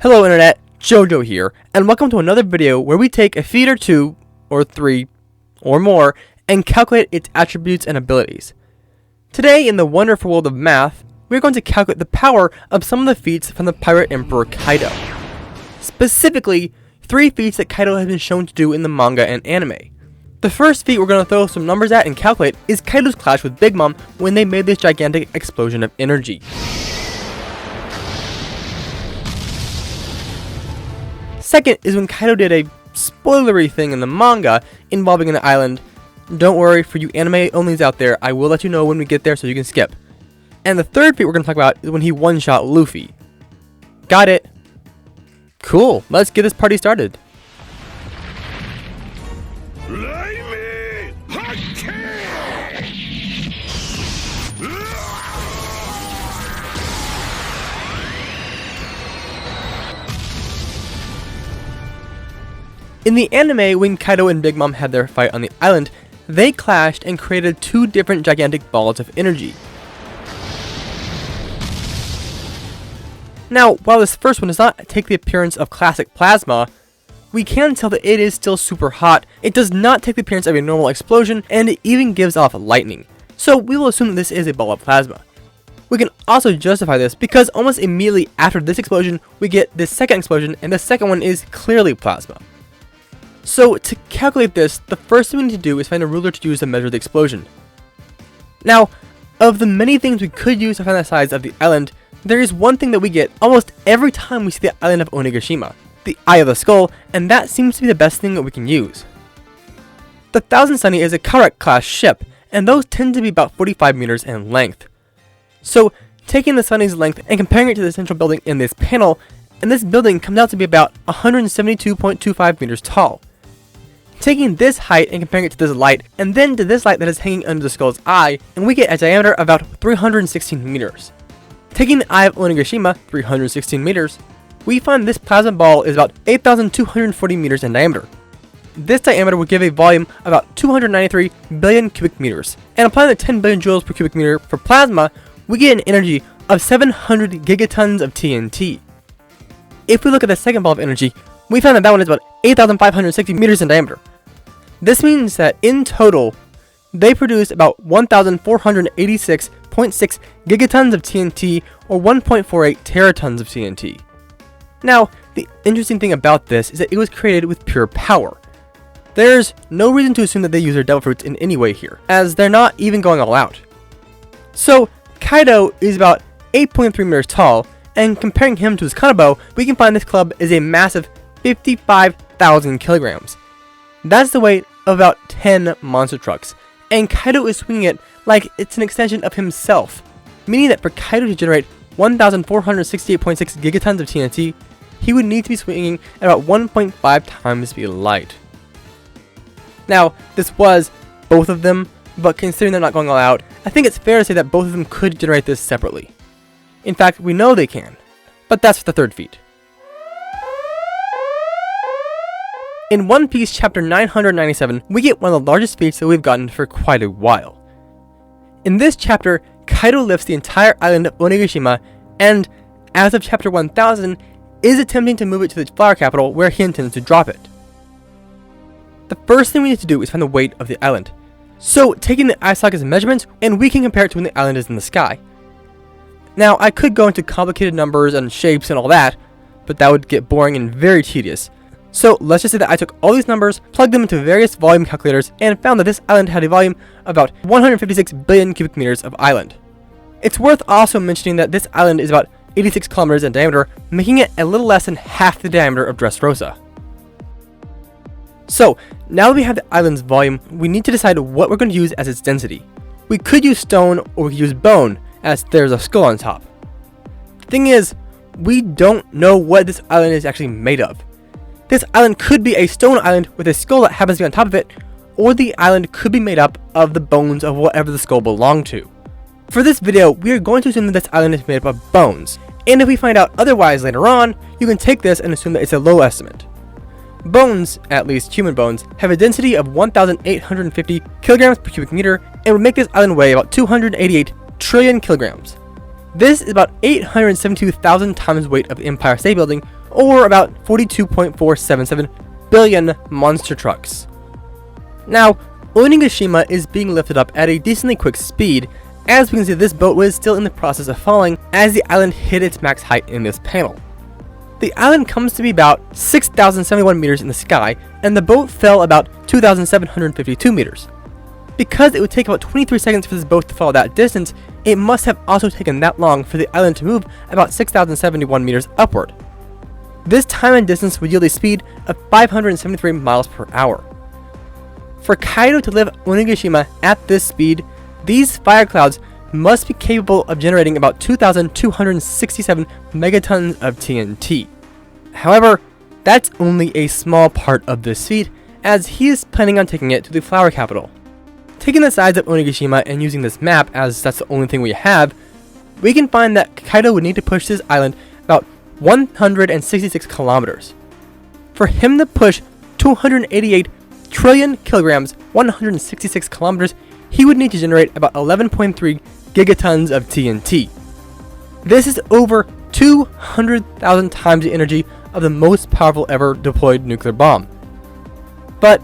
Hello Internet, Jojo here, and welcome to another video where we take a feat or two, or three, or more, and calculate its attributes and abilities. Today, in the wonderful world of math, we're going to calculate the power of some of the feats from the Pirate Emperor Kaido. Specifically, 3 feats that Kaido has been shown to do in the manga and anime. The first feat we're going to throw some numbers at and calculate is Kaido's clash with Big Mom when they made this gigantic explosion of energy. Second is when Kaido did a spoilery thing in the manga involving an island. Don't worry, for you anime onlys out there, I will let you know when we get there so you can skip. And the third feat we're going to talk about is when he one-shot Luffy. Got it? Cool, let's get this party started. In the anime, when Kaido and Big Mom had their fight on the island, they clashed and created 2 different gigantic balls of energy. Now, while this first one does not take the appearance of classic plasma, we can tell that it is still super hot, it does not take the appearance of a normal explosion, and it even gives off lightning. So we will assume that this is a ball of plasma. We can also justify this because almost immediately after this explosion, we get this second explosion, and the second one is clearly plasma. So to calculate this, the first thing we need to do is find a ruler to use to measure the explosion. Now, of the many things we could use to find the size of the island, there is one thing that we get almost every time we see the island of Onigashima, the Eye of the Skull, and that seems to be the best thing that we can use. The Thousand Sunny is a Karak class ship, and those tend to be about 45 meters in length. So, taking the Sunny's length and comparing it to the central building in this panel, and this building comes out to be about 172.25 meters tall. Taking this height and comparing it to this light, and then to this light that is hanging under the skull's eye, and we get a diameter of about 316 meters. Taking the Eye of Onigashima, 316 meters, we find this plasma ball is about 8,240 meters in diameter. This diameter would give a volume of about 293 billion cubic meters, and applying the 10 billion joules per cubic meter for plasma, we get an energy of 700 gigatons of TNT. If we look at the second ball of energy, we found that that one is about 8,560 meters in diameter. This means that in total, they produce about 1,486.6 gigatons of TNT or 1.48 teratons of TNT. Now, the interesting thing about this is that it was created with pure power. There's no reason to assume that they use their devil fruits in any way here, as they're not even going all out. So, Kaido is about 8.3 meters tall, and comparing him to his Kanabo, we can find this club is a massive 55,000 kilograms. That's the weight of about 10 monster trucks, and Kaido is swinging it like it's an extension of himself, meaning that for Kaido to generate 1,468.6 gigatons of TNT, he would need to be swinging at about 1.5 times the speed of light. Now, this was both of them, but considering they're not going all out, I think it's fair to say that both of them could generate this separately. In fact, we know they can, but that's for the third feat. In One Piece chapter 997, we get one of the largest feats that we've gotten for quite a while. In this chapter, Kaido lifts the entire island of Onigashima and, as of chapter 1000, is attempting to move it to the flower capital where he intends to drop it. The first thing we need to do is find the weight of the island. So, taking the eye socket's measurements, and we can compare it to when the island is in the sky. Now, I could go into complicated numbers and shapes and all that, but that would get boring and very tedious. So let's just say that I took all these numbers, plugged them into various volume calculators, and found that this island had a volume of about 156 billion cubic meters of island. It's worth also mentioning that this island is about 86 kilometers in diameter, making it a little less than half the diameter of Dressrosa. So, now that we have the island's volume, we need to decide what we're going to use as its density. We could use stone, or we could use bone, as there's a skull on top. The thing is, we don't know what this island is actually made of. This island could be a stone island with a skull that happens to be on top of it, or the island could be made up of the bones of whatever the skull belonged to. For this video, we are going to assume that this island is made up of bones, and if we find out otherwise later on, you can take this and assume that it's a low estimate. Bones, at least human bones, have a density of 1,850 kilograms per cubic meter and would make this island weigh about 288 trillion kilograms. This is about 872,000 times the weight of the Empire State Building, or about 42.477 billion monster trucks. Now, Onigashima is being lifted up at a decently quick speed. As we can see, this boat was still in the process of falling as the island hit its max height in this panel. The island comes to be about 6,071 meters in the sky, and the boat fell about 2,752 meters. Because it would take about 23 seconds for this boat to fall that distance, it must have also taken that long for the island to move about 6,071 meters upward. This time and distance would yield a speed of 573 miles per hour. For Kaido to lift Onigashima at this speed, these fire clouds must be capable of generating about 2,267 megatons of TNT. However, that's only a small part of this feat, as he is planning on taking it to the flower capital. Taking the sides of Onigashima and using this map, as that's the only thing we have, we can find that Kaido would need to push this island about 166 kilometers. For him to push 288 trillion kilograms, 166 kilometers, he would need to generate about 11.3 gigatons of TNT. This is over 200,000 times the energy of the most powerful ever deployed nuclear bomb. But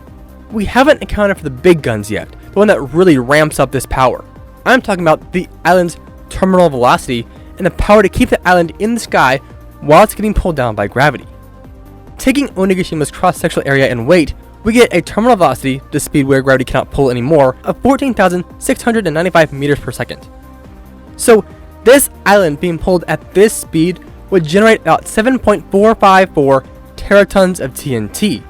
we haven't accounted for the big guns yet, the one that really ramps up this power. I'm talking about the island's terminal velocity and the power to keep the island in the sky while it's getting pulled down by gravity. Taking Onigashima's cross-sectional area and weight, we get a terminal velocity, the speed where gravity cannot pull anymore, of 14,695 meters per second. So this island being pulled at this speed would generate about 7.454 teratons of TNT,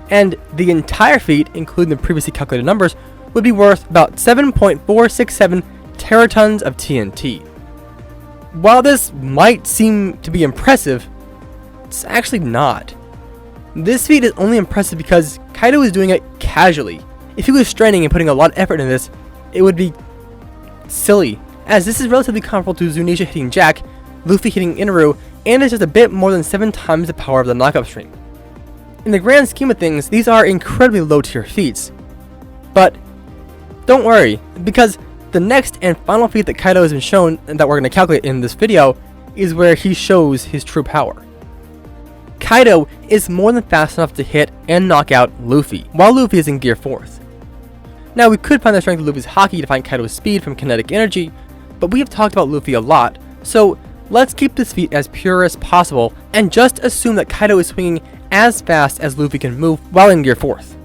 and the entire feat, including the previously calculated numbers, would be worth about 7.467 teratons of TNT. While this might seem to be impressive, it's actually not. This feat is only impressive because Kaido is doing it casually. If he was straining and putting a lot of effort into this, it would be silly, as this is relatively comparable to Zunisha hitting Jack, Luffy hitting Inaru, and is just a bit more than 7 times the power of the knockup stream. In the grand scheme of things, these are incredibly low tier feats. But don't worry, because the next and final feat that Kaido has been shown and that we're going to calculate in this video is where he shows his true power. Kaido is more than fast enough to hit and knock out Luffy, while Luffy is in Gear 4th. Now we could find the strength of Luffy's Haki to find Kaido's speed from kinetic energy, but we have talked about Luffy a lot, so let's keep this feat as pure as possible and just assume that Kaido is swinging as fast as Luffy can move while in Gear 4th.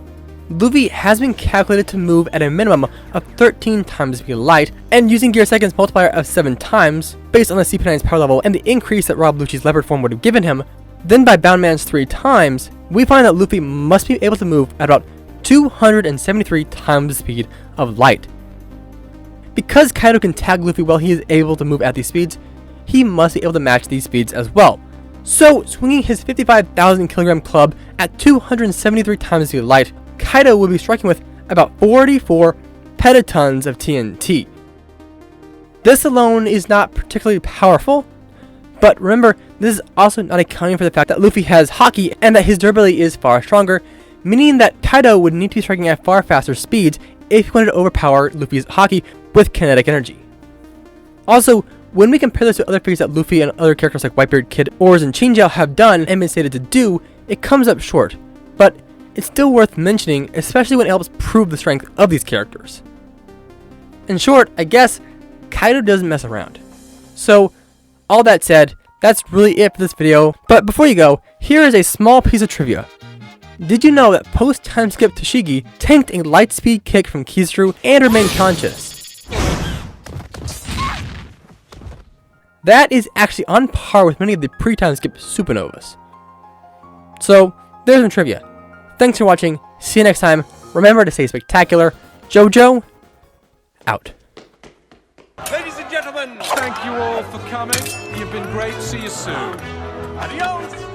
Luffy has been calculated to move at a minimum of 13 times speed of light, and using Gear 2nd's multiplier of 7 times, based on the CP9's power level and the increase that Rob Lucci's leopard form would have given him, then by Boundman's 3 times, we find that Luffy must be able to move at about 273 times the speed of light. Because Kaido can tag Luffy while he is able to move at these speeds, he must be able to match these speeds as well. So, swinging his 55,000 kilogram club at 273 times the speed of light, Kaido will be striking with about 44 petatons of TNT. This alone is not particularly powerful, but remember, this is also not accounting for the fact that Luffy has Haki and that his durability is far stronger, meaning that Kaido would need to be striking at far faster speeds if he wanted to overpower Luffy's Haki with kinetic energy. Also, when we compare this to other feats that Luffy and other characters like Whitebeard, Kid, Oars, and Chinjiao have done and been stated to do, it comes up short, but it's still worth mentioning, especially when it helps prove the strength of these characters. In short, I guess, Kaido doesn't mess around. So, all that said, that's really it for this video, but before you go, here is a small piece of trivia. Did you know that post-time skip Tashigi tanked a light speed kick from Kizaru and remained conscious? That is actually on par with many of the pre-time skip supernovas. So, there's some trivia. Thanks for watching, see you next time, remember to stay spectacular, JoJo, out. Ladies and gentlemen, thank you all for coming, you've been great, see you soon. Adios!